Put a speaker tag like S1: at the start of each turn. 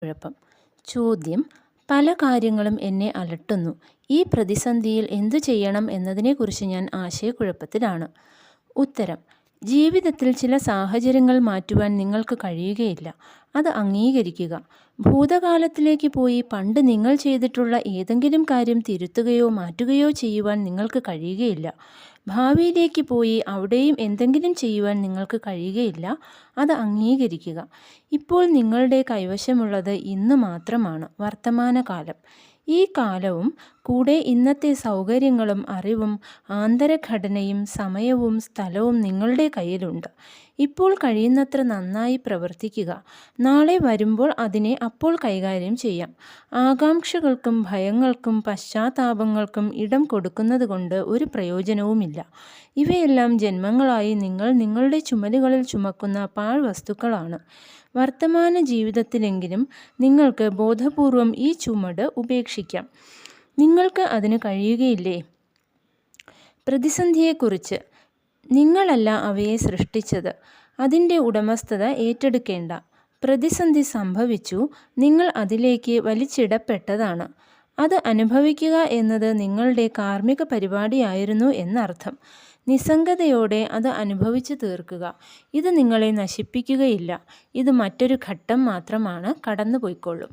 S1: കുഴപ്പം. ചോദ്യം: പല കാര്യങ്ങളും എന്നെ അലട്ടുന്നു. ഈ പ്രതിസന്ധിയിൽ എന്തു ചെയ്യണം എന്നതിനെക്കുറിച്ച് ഞാൻ ആശയക്കുഴപ്പത്തിലാണ്. ഉത്തരം: ജീവിതത്തിൽ ചില സാഹചര്യങ്ങൾ മാറ്റുവാൻ നിങ്ങൾക്ക് കഴിയുകയില്ല. അത് അംഗീകരിക്കുക. ഭൂതകാലത്തിലേക്ക് പോയി പണ്ട് നിങ്ങൾ ചെയ്തിട്ടുള്ള ഏതെങ്കിലും കാര്യം തിരുത്തുകയോ മാറ്റുകയോ ചെയ്യുവാൻ നിങ്ങൾക്ക് കഴിയുകയില്ല. ഭാവിയിലേക്ക് പോയി അവിടെയും എന്തെങ്കിലും ചെയ്യുവാൻ നിങ്ങൾക്ക് കഴിയുകയില്ല. അത് അംഗീകരിക്കുക. ഇപ്പോൾ നിങ്ങളുടെ കൈവശമുള്ളത് ഇന്ന് മാത്രമാണ്, വർത്തമാനകാലം. ഈ കാലവും കൂടെ ഇന്നത്തെ സൗകര്യങ്ങളും അറിവും ആന്തരഘടനയും സമയവും സ്ഥലവും നിങ്ങളുടെ കയ്യിലുണ്ട്. ഇപ്പോൾ കഴിയുന്നത്ര നന്നായി പ്രവർത്തിക്കുക. നാളെ വരുമ്പോൾ അതിനെ അപ്പോൾ കൈകാര്യം ചെയ്യാം. ആകാംക്ഷകൾക്കും ഭയങ്ങൾക്കും പശ്ചാത്താപങ്ങൾക്കും ഇടം കൊടുക്കുന്നതുകൊണ്ട് ഒരു പ്രയോജനവുമില്ല. ഇവയെല്ലാം ജന്മങ്ങളായി നിങ്ങൾ നിങ്ങളുടെ ചുമലുകളിൽ ചുമക്കുന്ന പാഴ്വസ്തുക്കളാണ്. വർത്തമാന ജീവിതത്തിലെങ്കിലും നിങ്ങൾക്ക് ബോധപൂർവം ഈ ചുമട് ഉപേക്ഷിക്കാം. നിങ്ങൾക്ക് അതിന് കഴിയുകയില്ലേ? പ്രതിസന്ധിയെക്കുറിച്ച്: നിങ്ങളല്ല അവയെ സൃഷ്ടിച്ചത്. അതിൻ്റെ ഉടമസ്ഥത ഏറ്റെടുക്കേണ്ട. പ്രതിസന്ധി സംഭവിച്ചു, നിങ്ങൾ അതിലേക്ക് വലിച്ചിടപ്പെട്ടതാണ്. അത് അനുഭവിക്കുക എന്നത് നിങ്ങളുടെ കാർമ്മിക പരിപാടിയായിരുന്നു എന്നർത്ഥം. നിസ്സംഗതയോടെ അത് അനുഭവിച്ചു തീർക്കുക. ഇത് നിങ്ങളെ നശിപ്പിക്കുകയില്ല. ഇത് മറ്റൊരു ഘട്ടം മാത്രമാണ്, കടന്നുപോയിക്കൊള്ളും.